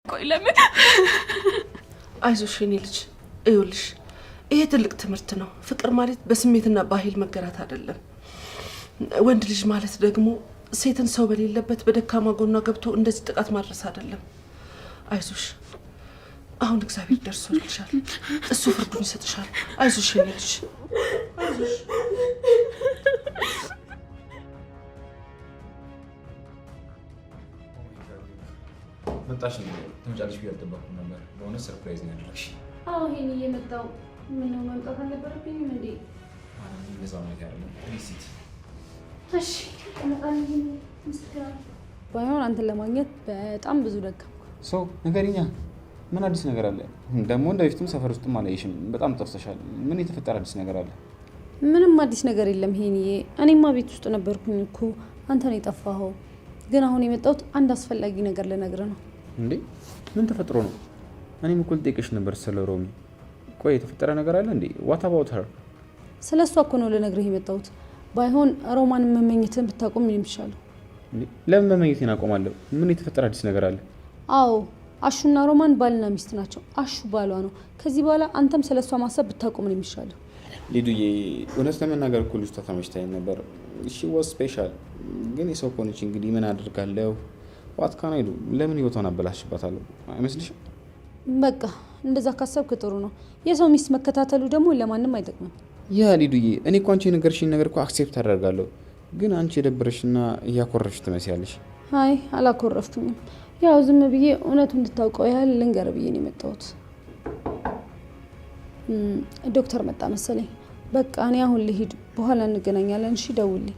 ቆይ ለምን? አይዞሽ የኔ ልጅ ይኸውልሽ ይሄ ትልቅ ትምህርት ነው። ፍቅር ማለት በስሜትና በኃይል መገራት አይደለም። ወንድ ልጅ ማለት ደግሞ ሴትን ሰው በሌለበት በደካማ ጎኗ ገብቶ እንደዚህ ጥቃት ማድረስ አይደለም። አይዞሽ አሁን እግዚአብሔር ደርሶልሻል። እሱ ፍርዱን ይሰጥሻል። አይዞሽ የኔ ልጅ አይዞሽ። መጣሽ ነው ተመጫለሽ ብዬ አልጠበቅኩም ነበር። በእውነት ሰርፕራይዝ ነው ያደረግሽ። አዎ ይሄን እየመጣው ምን ነው መምጣት አልነበረብኝም እንዴ? እንደዛው ነው ያለው። ሪሲት እሺ እመጣለሁ። ምስክራ ባይሆን አንተን ለማግኘት በጣም ብዙ ደከምኩ። ሰው ነገርኛ ምን አዲስ ነገር አለ? ደግሞ እንደፊቱም ሰፈር ውስጥም አላየሽም። በጣም ጠፍተሻል። ምን የተፈጠረ አዲስ ነገር አለ? ምንም አዲስ ነገር የለም ሄኒዬ። እኔማ ቤት ውስጥ ነበርኩኝ እኮ አንተ ነው የጠፋኸው። ግን አሁን የመጣሁት አንድ አስፈላጊ ነገር ልነግርህ ነው። እንዴ ምን ተፈጥሮ ነው? እኔም እኮ ልጠይቅሽ ነበር ስለ ሮሚ። ቆይ የተፈጠረ ነገር አለ እንዴ? ዋት አባውት ሄር? ስለ እሷ እኮ ነው ልነግርህ የመጣሁት። ባይሆን ሮማንን መመኘትህን ብታቆም ነው የሚሻለው። ለምን መመኘቴን አቆማለሁ? ምን የተፈጠረ አዲስ ነገር አለ? አዎ አሹና ሮማን ባልና ሚስት ናቸው። አሹ ባሏ ነው። ከዚህ በኋላ አንተም ስለ እሷ ማሰብ ብታቆም ነው የሚሻለው። ሊዱዬ እውነት ለመናገር እኮ ልጅቷ ተመችታኝ ነበር። ሺ ዋዝ ስፔሻል። ግን የሰው ኮነች እንግዲህ ምን አድርጋለሁ? ዋት ካን አይ ዱ? ለምን ህይወቷን አበላሽባታለሁ? አይመስልሽም? በቃ እንደዛ ካሰብክ ጥሩ ነው። የሰው ሚስት መከታተሉ ደግሞ ለማንም አይጠቅምም። ያ ሊዱዬ እኔ እኮ አንቺ የነገርሽኝ ነገር እኮ አክሴፕት አደርጋለሁ። ግን አንቺ የደበረሽና እያኮረፍሽ ትመስያለሽ። አይ አላኮረፍኩኝም። ያው ዝም ብዬ እውነቱን እንድታውቀው ያህል ልንገር ብዬ ነው የመጣሁት። ዶክተር መጣ መሰለኝ። በቃ እኔ አሁን ልሂድ፣ በኋላ እንገናኛለን። እሺ ደውልኝ።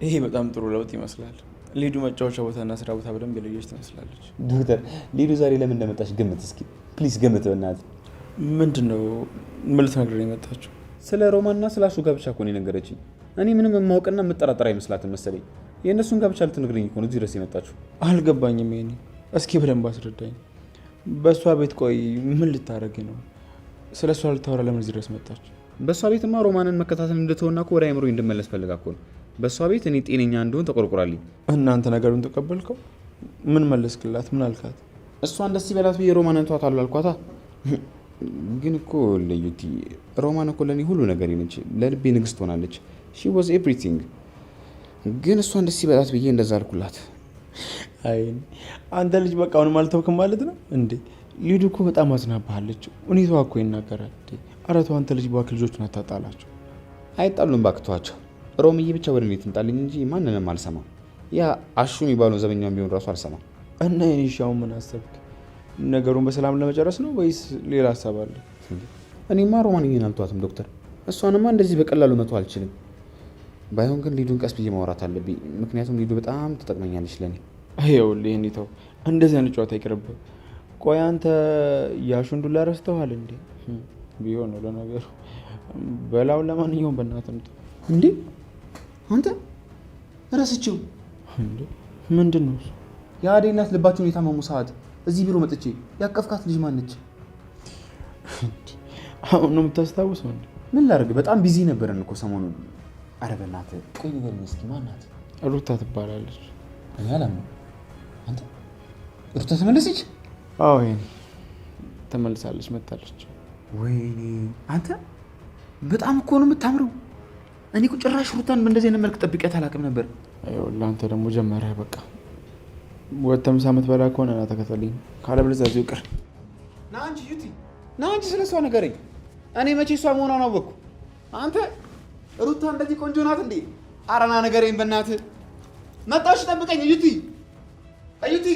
ይሄ በጣም ጥሩ ለውጥ ይመስላል። ሊዱ መጫወቻ ቦታና ስራ ቦታ በደንብ የለየች ትመስላለች። ዶክተር ሊዱ ዛሬ ለምን እንደመጣች ገምት እስኪ ፕሊዝ፣ ገምት በእናትህ። ምንድነው? ምን ልትነግረኝ የመጣችው? ስለ ሮማንና ስለ አሹ ጋብቻ እኮ ነው የነገረችኝ። እኔ ምንም የማውቅና የምጠራጠር አይመስላትም መሰለኝ። የእነሱን ጋብቻ ልትነግረኝ እኮ ነው እዚህ ድረስ የመጣችው። አልገባኝም። ይሄኔ እስኪ በደንብ አስረዳኝ። በእሷ ቤት ቆይ ምን ልታረጊ ነው? ስለ እሷ ልታወራ ለምን እዚህ ድረስ መጣች? በእሷ ቤትማ ሮማንን መከታተል እንድትሆንና እኮ ወደ አይምሮ እንድመለስ ፈልጋ እኮ ነው። በእሷ ቤት እኔ ጤነኛ እንደሆን ተቆርቁራልኝ። እናንተ ነገሩን ተቀበልከው? ምን መለስክላት? ምን አልካት? እሷን ደስ ይበላት ብዬ ሮማንን ተዋታለሁ አልኳታ። ግን እኮ ለዩቲ ሮማን እኮ ለኔ ሁሉ ነገር ነች። ለልቤ ንግስት ሆናለች። ሺ ዋዝ ኤቭሪቲንግ። ግን እሷን ደስ ይበላት ብዬ እንደዛ አልኩላት። አይ አንተ ልጅ በቃ አሁንም አልተውክም ማለት ነው እንዴ? ሊዱ እኮ በጣም አዝናባለች። ሁኔታዋ እኮ ይናገራል። ኧረ ተው አንተ ልጅ እባክህ ልጆቹን አታጣላቸው። አይጣሉም ባክቷቸው። ሮምዬ ብቻ ወደ እኔ ትምጣልኝ እንጂ ማንንም አልሰማም። ያ አሹ የሚባለው ዘበኛውን ቢሆን ራሱ አልሰማም። እና የኔ ሻው ምን አሰብክ? ነገሩን በሰላም ለመጨረስ ነው ወይስ ሌላ ሀሳብ አለ? እኔማ ሮማንዬን አልተዋትም ዶክተር። እሷንማ እንደዚህ በቀላሉ መተው አልችልም። ባይሆን ግን ሊዱን ቀስ ብዬ ማውራት አለብኝ። ምክንያቱም ሊዱ በጣም ትጠቅመኛለች ለኔ። ይኸውልህ ይሄን ተው፣ እንደዚህ አይነት ጨዋታ ይቅርብህ። ቆይ አንተ ያሹን ዱላ ረስተዋል እንዴ? ቢሆን ነው ለነገሩ። በላውን ለማንኛውም በእናትህ እንትን እንዴ አንተ ረስቼው እንዴ ምንድን ነው? የአዴ እናት ልባቸውን የታመሙ ሰዓት እዚህ ቢሮ መጥቼ ያቀፍካት ልጅ ማነች? አሁን ነው የምታስታውሰው እንዴ? ምን ላድርግ በጣም ቢዚ ነበረን እኮ ሰሞኑን። ኧረ በእናትህ ቆይ ንገረኝ እስኪ ማናት? ሩታ ትባላለች። እኔ አላምነው። አንተ ሩታ ተመለሰች? አዎ ይሄኔ ተመልሳለች፣ መጣለች። ወይኔ አንተ በጣም እኮ ነው የምታምረው። እኔ እኮ ጭራሽ ሩታን በእንደዚህ አይነት መልክ ጠብቄያት አላውቅም ነበር። ይኸውልህ አንተ ደግሞ ጀመረህ። በቃ ወተም ሳምንት በላ ከሆነ ና ተከተለኝ፣ ካለበለዚያ እዚሁ ቅር። ና እንጂ ዩቲ ና እንጂ ስለሷ ንገረኝ። እኔ መቼ እሷ መሆኗን አወቅኩ? አንተ ሩታ እንደዚህ ቆንጆ ናት እንዴ? ኧረ ና ንገረኝ በእናትህ። መጣሽ ጠብቀኝ ዩቲ ዩቲ።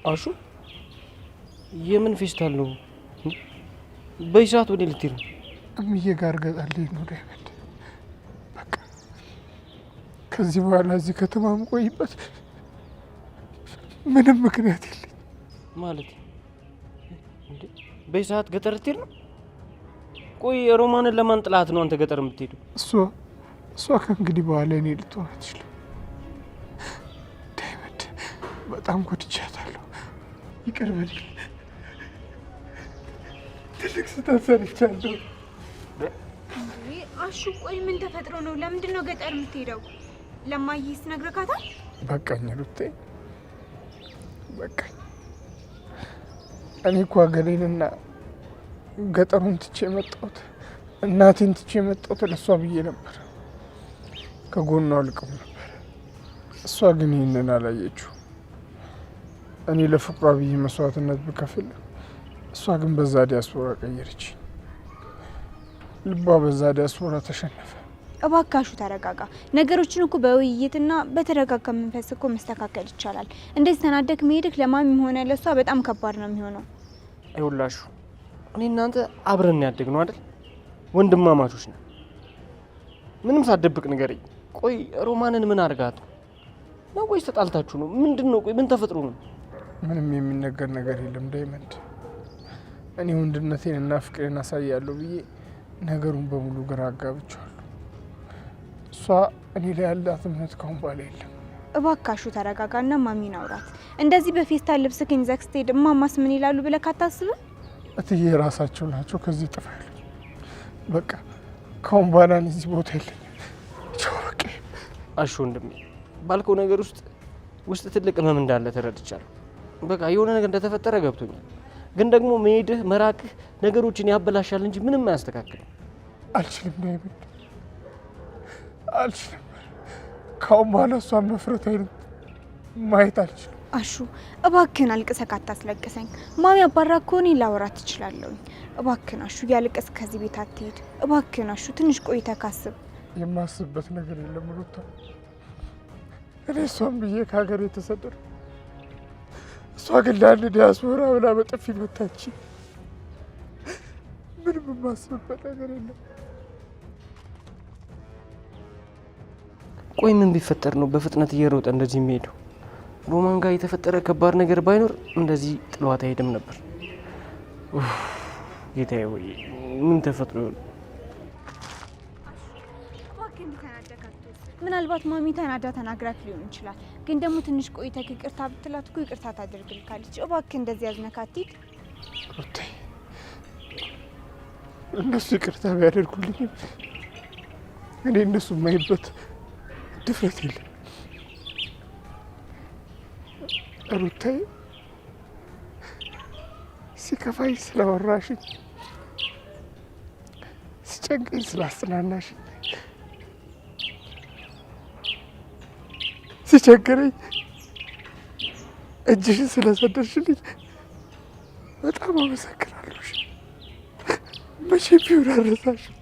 አሹ የምን ፌስታል ነው? በዚህ ሰዓት ወደ ልትሄድ ነው? እምዬ ጋር ገጣልኝ ነው ዳይመንድ። በቃ ከዚህ በኋላ እዚህ ከተማ የምቆይበት ምንም ምክንያት የለኝ። ማለት በዚህ ሰዓት ገጠር ልትሄድ ነው? ቆይ ሮማንን ለማን ጥላት ነው አንተ ገጠር የምትሄደው? እሷ ከእንግዲህ በኋላ እኔ ልትሆን አትችልም ዳይመንድ። በጣም ጎድቻታለሁ። ይቅር በለኝ። ትልቅ ስህተት ሰርቻለሁ። አሹ ቆይ ምን ተፈጥሮ ነው? ለምንድን ነው ገጠር የምትሄደው? ለማየስ ነግረካታል? በቃኝ ሩቴ በቃኝ። እኔ እኮ ሀገሬንና ገጠሩን ትቼ የመጣሁት እናቴን ትቼ የመጣሁት ለእሷ ብዬ ነበር። ከጎኗ አልቅም ነበር። እሷ ግን ይህንን አላየችው። እኔ ለፍቅሯ ብዬ መስዋዕትነት ብከፍል፣ እሷ ግን በዛ ዲያስፖራ ቀየረች። ልቧ በዛ ዲያስፖራ ተሸነፈ። እባካሹ ተረጋጋ። ነገሮችን እኮ በውይይትና በተረጋጋ መንፈስ እኮ መስተካከል ይቻላል። እንደዚህ ተናደክ መሄድክ ለማሚም ሆነ ለሷ በጣም ከባድ ነው የሚሆነው። አይውላሹ እኔ እናንተ አብረን ያደግነው አይደል? ወንድማማቾች ነን። ምንም ሳትደብቅ ንገረኝ። ቆይ ሮማንን ምን አርጋት ነው? ወይስ ተጣልታችሁ ነው? ምንድነው? ቆይ ምን ተፈጥሮ ነው? ምንም የሚነገር ነገር የለም ዳይመንድ። እኔ ወንድነቴን እና ፍቅሬን አሳያለሁ ብዬ ነገሩን በሙሉ ግራ አጋብቻለሁ። እሷ እኔ ላይ ያላት እምነት ካሁን በኋላ የለም። እባካሹ ተረጋጋና ማሚን አውራት። እንደዚህ በፌስታል ልብስክን ይዘህ ስትሄድ እማማስ ምን ይላሉ ብለህ ካታስብም? እትዬ ራሳቸው ናቸው ከዚህ ጥፋ ያሉ። በቃ ካሁን በኋላ እዚህ ቦታ የለኝም። ቻው በቃ። አሹ ወንድሜ ባልከው ነገር ውስጥ ትልቅ ህመም እንዳለ ተረድቻለሁ። በቃ የሆነ ነገር እንደተፈጠረ ገብቶኛል። ግን ደግሞ መሄድህ መራቅህ ነገሮችን ያበላሻል እንጂ ምንም አያስተካክልም። አልችልም ዳይመንድ አልችልም። ካሁን በኋላ እሷን መፍረት አይነት ማየት አልችልም። አሹ እባክህን አልቅሰህ አታስለቅሰኝ። ማሚ አባራ ከሆነ ላወራት ትችላለሁ። እባክህን አሹ ያልቅስ ከዚህ ቤት አትሄድ። እባክህን አሹ ትንሽ ቆይተህ ካስብ። የማስብበት ነገር የለም ሩታ። እኔ እሷን ብዬ ከሀገር የተሰደር፣ እሷ ግን ለአንድ ዲያስፖራ ብላ በጥፊ መታች። ምንም የማስብበት ነገር የለም። ቆይ ምን ቢፈጠር ነው በፍጥነት እየሮጠ እንደዚህ የሚሄደው? ሮማን ጋር የተፈጠረ ከባድ ነገር ባይኖር እንደዚህ ጥሏት አይሄድም ነበር። ጌታዬ ወይ ምን ተፈጥሮ ይሆን? ምናልባት ማሚ ተናዳ ተናግራት ሊሆን ይችላል። ግን ደግሞ ትንሽ ቆይተህ ይቅርታ ብትላት እኮ ይቅርታ ታደርግልካለች። እባክህ እንደዚህ ያዝነካቲክ ሩቴ። እነሱ ይቅርታ ቢያደርጉልኝም እኔ እነሱ የማይበት ድፍረት የለም። ሩታዬ ሲከፋኝ ስለወራሽኝ፣ ሲጨንቀኝ ስላጽናናሽኝ፣ ሲቸገረኝ እጅሽን ስለሰደርሽልኝ በጣም አመሰግናለሁ። መቼም ቢሆን አልረሳሽም።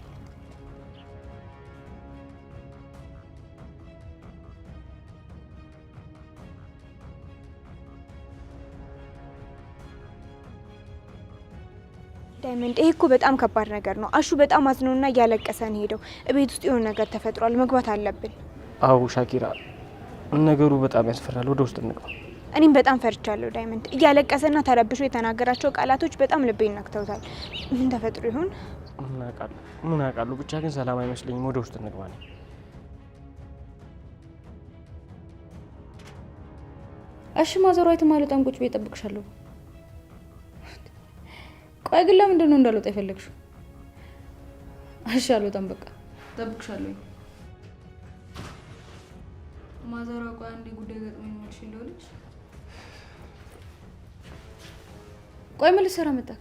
ዳይመንድ ይሄ እኮ በጣም ከባድ ነገር ነው። አሹ በጣም አዝኖና እያለቀሰ ነው ሄደው። እቤት ውስጥ የሆነ ነገር ተፈጥሯል። መግባት አለብን። አዎ ሻኪራ፣ ነገሩ በጣም ያስፈራል። ወደ ውስጥ እንግባ። እኔም በጣም ፈርቻለሁ ዳይመንድ። እያለቀሰና ተረብሾ የተናገራቸው ቃላቶች በጣም ልቤን ነክተውታል። ምን ተፈጥሮ ይሆን? ምን አውቃለሁ። ብቻ ግን ሰላም አይመስለኝም። ወደ ውስጥ እንግባ ነው። እሺ ማዘሯ የተማለጠን ቁጭ ቤት እጠብቅሻለሁ። ቆይ ግን ለምንድን ነው እንዳልወጣ የፈለግሽው? እሺ አልወጣም፣ በቃ እጠብቅሻለሁ። ማዘሯ ቆይ አንዴ ጉዳይ ገጥሞኝ መልሽ እንደሆነች። ቆይ ምን ልትሰራ መጣክ?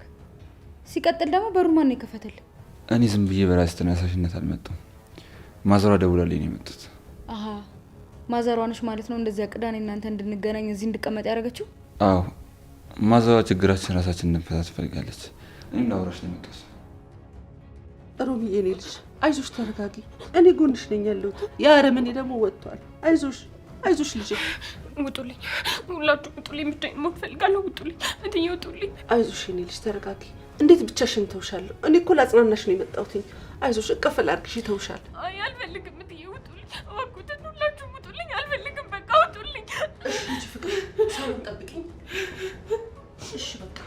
ሲቀጥል ደግሞ በሩን ማን ነው የከፈተልህ? እኔ ዝም ብዬ በራሴ ተነሳሽነት አልመጣሁም። ማዘሯ ደውላልኝ ነው የመጣሁት። አሃ ማዘሯ ነሽ ማለት ነው እንደዚህ አቅዳኔ እናንተ እንድንገናኝ እዚህ እንድቀመጥ ያደረገችው? አዎ ማዘሯ ችግራችን ራሳችን እንፈታ ትፈልጋለች። እኔም ላውራሽ ነው የመጣሁት። ሮሚዬ የኔ ልጅ አይዞሽ፣ ተረጋጊ። እኔ ጎንሽ ነኝ ያለሁት። የአረመኔ ደግሞ ወጥቷል። አይዞሽ ልጄ። ውጡልኝ፣ ሁላችሁ ውጡልኝ። ብቻ ሞት ፈልጋለሁ። ውጡልኝ፣ እትዬ ውጡልኝ። አይዞሽ የኔ ልጅ ተረጋጊ። እንዴት ብቻሽን ተውሻለሁ? እኔ እኮ ላጽናናሽ ነው የመጣሁት። አይዞሽ፣ እቅፍ ላድርግሽ። ተውሻል። አይ አልፈልግም እትዬ ውጡልኝ። እባክዎትን ሁላችሁ ውጡልኝ። አልፈልግም፣ በቃ ውጡልኝ። እሺ ልጅ ፍቅር፣ ሳሎን ጠብቂኝ። እሺ በቃ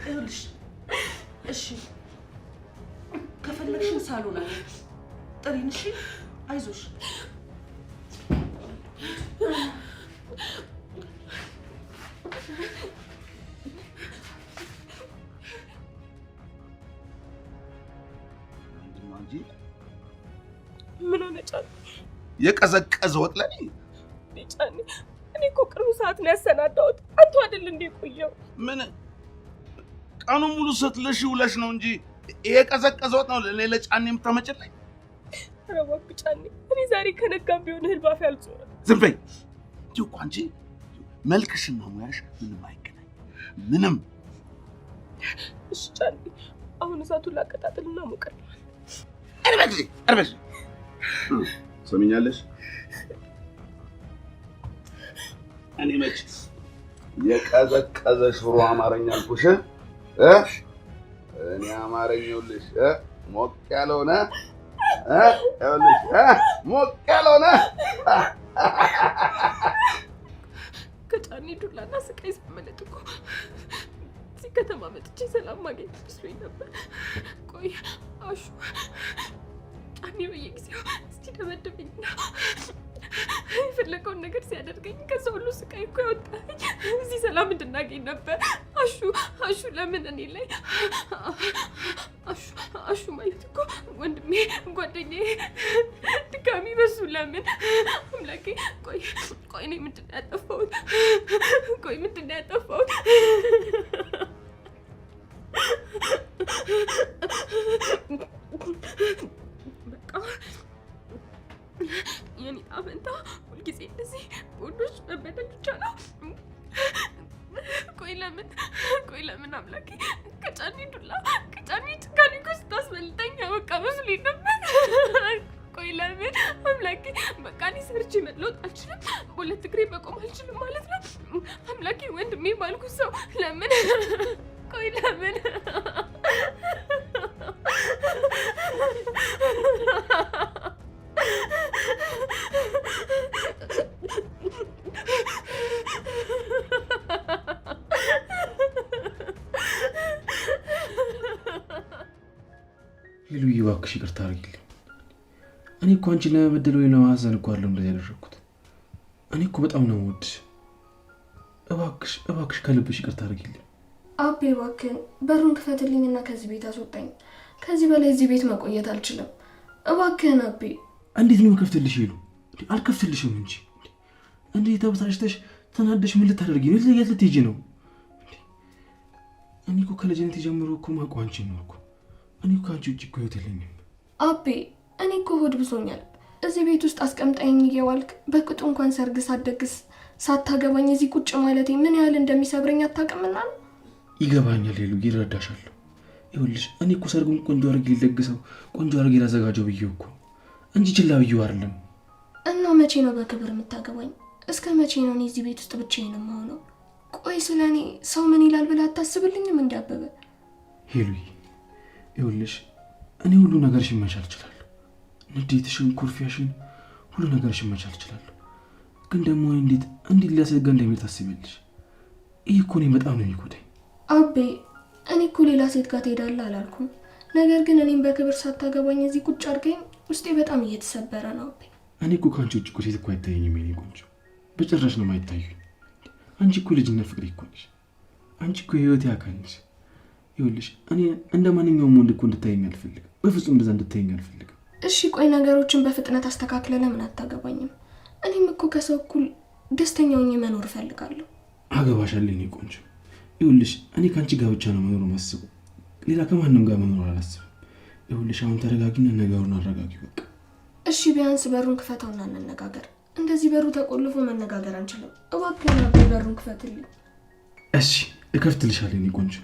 ይኸውልሽ። እሺ ከፈለግሽን ሳሎን አለ ጥሪን። እሺ አይዞሽ። ምን ሆነ ጫኔ? የቀዘቀዘ ወጥ ላይ ጫኔ፣ እኔ እኮ ቅርብ ሰዓት ነው ያሰናዳሁት። አንተ አይደል እንዴ ቆየው? ምን ቀኑን ሙሉ ስትልሽ ውለሽ ነው እንጂ ይሄ ቀዘቀዘ ወጥ ነው ለጫኔ የምታመጭልኝ? ኧረ እባክህ ጫኔ፣ እኔ ዛሬ ከነጋም ቢሆን እህል ባፌ አልዞረም። ዝም በይ እንጂ እኮ አንቺ መልክሽና ሙያሽ ምንም አይገናኝ ምንም። እሺ ጫኔ፣ አሁን እሳቱን ላቀጣጥልና ሞቀልኝ። እርበሽ ሰሚኛለሽ? እኔ መች የቀዘቀዘ ሽሮ አማርኛ አልኩሽ? እኔ አማርኛውልሽ ሞቅ ያለውና ያውልሽ ሞቅ ያለውና ከጫኔ ዱላና ስቃይ ስመለጥ እኮ እዚህ ከተማ መጥቼ ሰላም ማግኘት መስሎኝ ነበር። ቆይ አሹ ጫኔ በየጊዜው ሲደበድበኝና የፈለገውን ነገር ሲያደርገኝ ከዛ ሁሉ ስቃይ እኮ ያወጣኝ እዚህ ሰላም እንድናገኝ ነበር። አሹ ለምን እኔ ላይ አሹ ማለት እኮ ወንድሜ፣ ጓደኛዬ፣ ድጋሚ በሱ ለምን አምላኬ። ቆይ እኔ ምንድን ነው ያጠፋሁት? ቆይ ምንድን ነው ያጠፋሁት? በቃ የኔ አመንታ ሁልጊዜ እንደዚህ ወንዶች መበደል ብቻ ነው። ቆይ ለምን አምላኬ ከጫኔ ዱላ ከጫኔ ጭካኔ እኮ ስታስበልጠኝ በቃ መስሎኝ ነበር። ቆይ ለምን አምላኬ በቃ እኔ ሰርቼ መለወጥ አልችልም፣ በሁለት እግሬ መቆም አልችልም ማለት ነው አምላኬ። ወንድሜ ባልኩት ሰው ለምን? ቆይ ለምን? ሄሉዬ እባክሽ ይቅርታ አድርጊልኝ። እኔ እኮ አንቺን ለመበደል ወይ ለማዘን እኮ አይደለም እንደዚህ ያደረኩት። እኔ እኮ በጣም ነው የምወድሽ። እባክሽ ከልብሽ ይቅርታ አድርጊልኝ። አቤ እባክህን በሩን ክፈትልኝና ከዚህ ቤት አስወጣኝ። ከዚህ በላይ እዚህ ቤት መቆየት አልችልም። እባክህን አቤ። እንዴት ነው የምከፍትልሽ ሄሉ? አልከፍትልሽም እንጂ እንዴት ተበሳጭተሽ ተናደሽ ምን ልታደርጊ ነው? የት ልትሄጂ ነው? እኔ እኮ ከልጅነቴ ጀምሮ እኮ የማውቀው አንቺን ነው እኮ። እኔ እኮ አንቺ ውጭ እኮ ህይወት የለኝም። አቤ እኔ እኮ ሆድ ብሶኛል። እዚህ ቤት ውስጥ አስቀምጠኝ እየዋልክ በቅጡ እንኳን ሰርግ ሳትደግስ ሳታገባኝ እዚህ ቁጭ ማለቴ ምን ያህል እንደሚሰብረኝ አታውቅምና ነው። ይገባኛል ሄሉ፣ ይረዳሻለሁ። ይኸውልሽ እኔ እኮ ሰርጉን ቆንጆ አድርጌ ልደግሰው ቆንጆ አድርጌ ላዘጋጀው ብዬው እኮ እንጂ ችላ ብዬው አይደለም። እና መቼ ነው በክብር የምታገባኝ? እስከ መቼ ነው እኔ እዚህ ቤት ውስጥ ብቻዬን የምሆነው? ቆይ ስለ እኔ ሰው ምን ይላል ብለህ አታስብልኝም? እንዳበበ ሄሉዬ ይኸውልሽ እኔ ሁሉ ነገርሽን መቻል እችላለሁ። ንዴትሽን፣ ኩርፊያሽን፣ ሁሉ ነገርሽን መቻል እችላለሁ። ግን ደግሞ እንዴት ሊያስገድደኝ እንደሚል ታስቢያለሽ? ይህ እኮ እኔን በጣም ነው የሚጎዳኝ። አቤ እኔ እኮ ሌላ ሴት ጋር ትሄዳለህ አላልኩም። ነገር ግን እኔም በክብር ሳታገባኝ እዚህ ቁጭ አድርገኝ ውስጤ በጣም እየተሰበረ ነው። አቤ እኔ እኮ ከአንቺ ውጭ እኮ ሴት እኮ አይታየኝም የኔ ቆንጆ፣ በጭራሽ ነው የማይታዩኝ። አንቺ እኮ ልጅነት ፍቅሬ እኮ ነሽ። አንቺ እኮ የህይወቴ አካል ነሽ። ይኸውልሽ እኔ እንደ ማንኛውም ወንድ እኮ እንድታየኝ አልፈልግም። በፍጹም እንደዛ እንድታየኝ አልፈልግም። እሺ ቆይ ነገሮችን በፍጥነት አስተካክለ ለምን አታገባኝም? እኔም እኮ ከሰው እኩል ደስተኛ ሆኜ መኖር እፈልጋለሁ። አገባሻለሁ የኔ ቆንጆ። ይኸውልሽ እኔ ከአንቺ ጋር ብቻ ነው መኖር የማስበው፣ ሌላ ከማንም ጋር መኖር አላስብም። ይኸውልሽ አሁን ተረጋጊና ነገሩን አረጋጊ በቃ። እሺ ቢያንስ በሩን ክፈተውና እንነጋገር። እንደዚህ በሩ ተቆልፎ መነጋገር አንችልም። እባክህን በሩን ክፈትልኝ። እሺ እከፍትልሻለሁ የኔ ቆንጆ።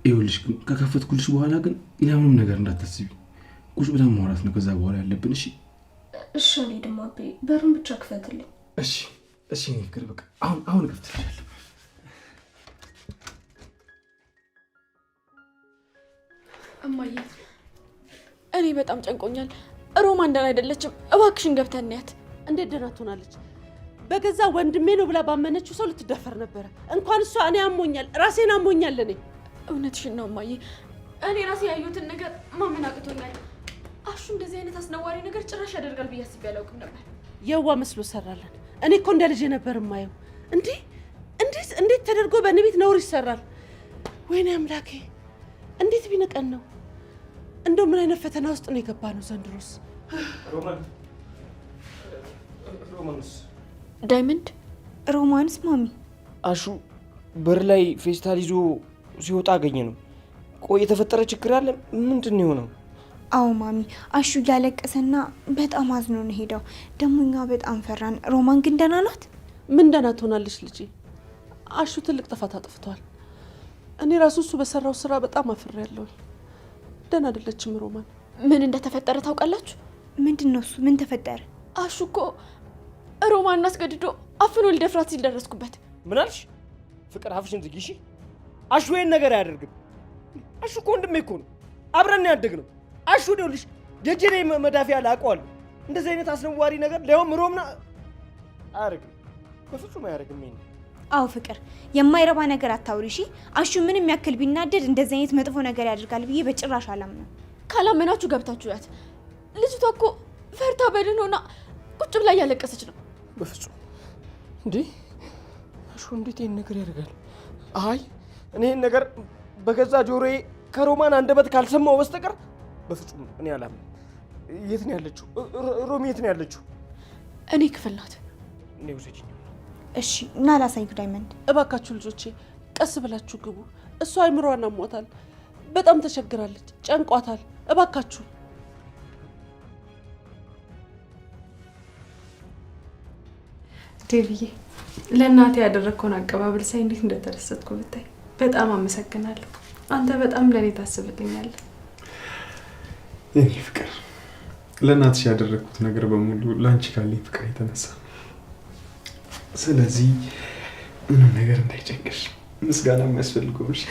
ይኸውልሽ ግን ከከፈትኩልሽ በኋላ ግን ለምንም ነገር እንዳታስቢ፣ ቁጭ ብለን ማውራት ነው ከዛ በኋላ ያለብን። እሺ እሺ አልሄድም አቤ፣ በሩን ብቻ ክፈትልኝ። እሺ እኔ ፍቅር በቃ አሁን እከፍትልሻለሁ። እማዬ እኔ በጣም ጨንቆኛል። ሮማን ደህና አይደለችም። እባክሽን ገብተን እንያት። እንዴት ደህና ትሆናለች? በገዛ ወንድሜ ነው ብላ ባመነችው ሰው ልትደፈር ነበረ። እንኳን እሷ እኔ አሞኛል፣ ራሴን አሞኛል። እኔ እውነትሽን ነው እማዬ። እኔ ራሴ ያየሁትን ነገር ማመን አቅቶኛል። አሹ እንደዚህ አይነት አስነዋሪ ነገር ጭራሽ ያደርጋል ብዬ አስቤ አላውቅም ነበር። የዋ መስሎ ሰራለን። እኔ እኮ እንደ ልጄ ነበር የማየው። እንዴት እንዴት ተደርጎ በእኔ ቤት ነውር ይሰራል? ወይኔ አምላኬ እንዴት ቢነቀን ነው? እንደው ምን አይነት ፈተና ውስጥ ነው የገባ ነው ዘንድሮስ? ሮማንስ ዳይመንድ ሮማንስ ማሚ አሹ በር ላይ ፌስታል ይዞ ሲወጣ አገኘ ነው። ቆይ የተፈጠረ ችግር አለ? ምንድን ነው የሆነው? አዎ ማሚ አሹ እያለቀሰና በጣም አዝኖ ነው ሄደው። ደግሞ እኛ በጣም ፈራን። ሮማን ግን ደህና ናት? ምን ደህና ትሆናለች ልጄ? አሹ ትልቅ ጥፋት አጥፍቷል። እኔ ራሱ እሱ በሰራው ስራ በጣም አፍሬያለሁ። ደህና አይደለችም ሮማን። ምን እንደተፈጠረ ታውቃላችሁ? ምንድን ነው እሱ? ምን ተፈጠረ? አሹ እኮ ሮማን አስገድዶ አፍኖ ሊደፍራት ሲል ደረስኩበት። ምን አልሽ? ፍቅር አፍሽን ዝጊ እሺ። አሹ ይሄን ነገር አያደርግም። አሹ እኮ ወንድሜ እኮ ነው፣ አብረን ያደግነው። አሹ ደውልሽ የጀኔ መዳፊያ ላውቀዋለሁ። እንደዚህ አይነት አስነዋሪ ነገር ሊያውም ሮምና አያደርግም፣ በፍጹም አያደርግም። ይሄን አዎ ፍቅር የማይረባ ነገር አታውሪ እሺ። አሹ ምንም ያክል ቢናደድ እንደዚህ አይነት መጥፎ ነገር ያደርጋል ብዬ በጭራሽ አላምነው። ካላመናችሁ ገብታችሁ ያት። ልጅቷ እኮ ፈርታ በድን ሆና ቁጭ ብላ እያለቀሰች ነው። በፍጹም እንዴ! አሹ እንዴት ይሄን ነገር ያደርጋል? አይ እኔ ይሄን ነገር በገዛ ጆሮዬ ከሮማን አንደበት ካልሰማው በስተቀር በፍጹም እኔ አላምንም። የት ነው ያለችው? ሮሚ የት ነው ያለችው? እኔ ክፍል ናት። እኔ ውሰጂኝ። እሺ እና ላሳይኩ ዳይመንድ። እባካችሁ ልጆቼ ቀስ ብላችሁ ግቡ። እሷ አይምሯን አሟታል፣ በጣም ተቸግራለች፣ ጨንቋታል። እባካችሁ ዴቪዬ ለእናቴ ያደረግከውን አቀባበል ሳይ እንዴት እንደተደሰትኩ ብታይ። በጣም አመሰግናለሁ። አንተ በጣም ለእኔ ታስብልኛለህ። የኔ ፍቅር ለእናትሽ ያደረግኩት ነገር በሙሉ ለአንቺ ካለኝ ፍቅር የተነሳ። ስለዚህ ምንም ነገር እንዳይጨንቅሽ፣ ምስጋና የሚያስፈልገው እሺ።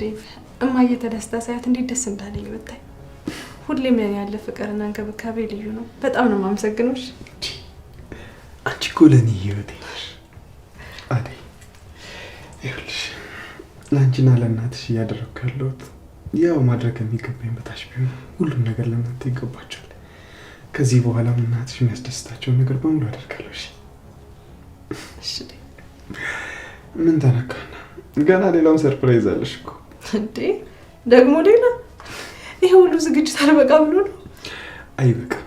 ዴቭ እማዬ ተደስታ ሳያት እንዴት ደስ እንዳለኝ ብታይ። ሁሌም ለኔ ያለ ፍቅርና እንክብካቤ ልዩ ነው። በጣም ነው የማመሰግነው። አንቺ እኮ ለእኔ ህይወቴ ነሽ አደይ። ይኸውልሽ ለአንቺና ለእናትሽ እያደረግኩ ያለሁት ያው ማድረግ የሚገባኝ በታች ቢሆን ሁሉም ነገር ለእናንተ ይገባቸዋል። ከዚህ በኋላም እናትሽ የሚያስደስታቸውን ነገር በሙሉ አደርጋለሁ። እሺ ምን ተነካና? ገና ሌላውን ሰርፕራይዝ አለሽ እኮ እንዴ! ደግሞ ሌላ? ይሄ ሁሉ ዝግጅት አልበቃ ብሎ ነው? አይበቃም፣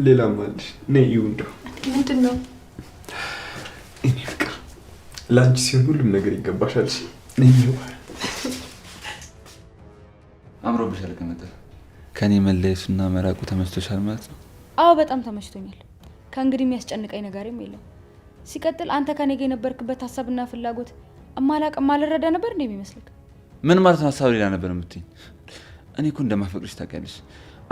ሌላም አለሽ። ነይ ይው። እንደው ምንድን ነው? እኔ ፍቅር ለአንቺ ሲሆን ሁሉም ነገር ይገባሻል። እሺ ነይ ይው። አምሮብሻል። ከመጠን ከኔ መለየቱና መራቁ ተመችቶሻል ማለት ነው? አዎ በጣም ተመችቶኛል። ከእንግዲህ የሚያስጨንቀኝ ነገርም የለም። ሲቀጥል አንተ ከኔ ጋር የነበርክበት ሀሳብና ፍላጎት ማልረዳ ነበር እንዴ የሚመስልክ? ምን ማለት ነው? ሀሳብ ሌላ ነበር የምትይኝ? እኔ እኮ እንደማፈቅርሽ ታውቂያለሽ።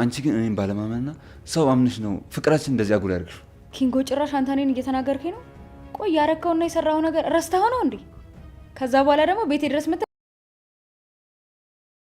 አንቺ ግን እኔን ባለማመንና ሰው አምነሽ ነው ፍቅራችን እንደዚህ አጉል ያደርግሽ። ኪንጎ ጭራሽ አንተ እኔን እየተናገርከኝ ነው? ቆይ ያረከውና የሰራው ነገር ረስተኸው ነው እንዴ? ከዛ በኋላ ደግሞ ቤቴ ድረስ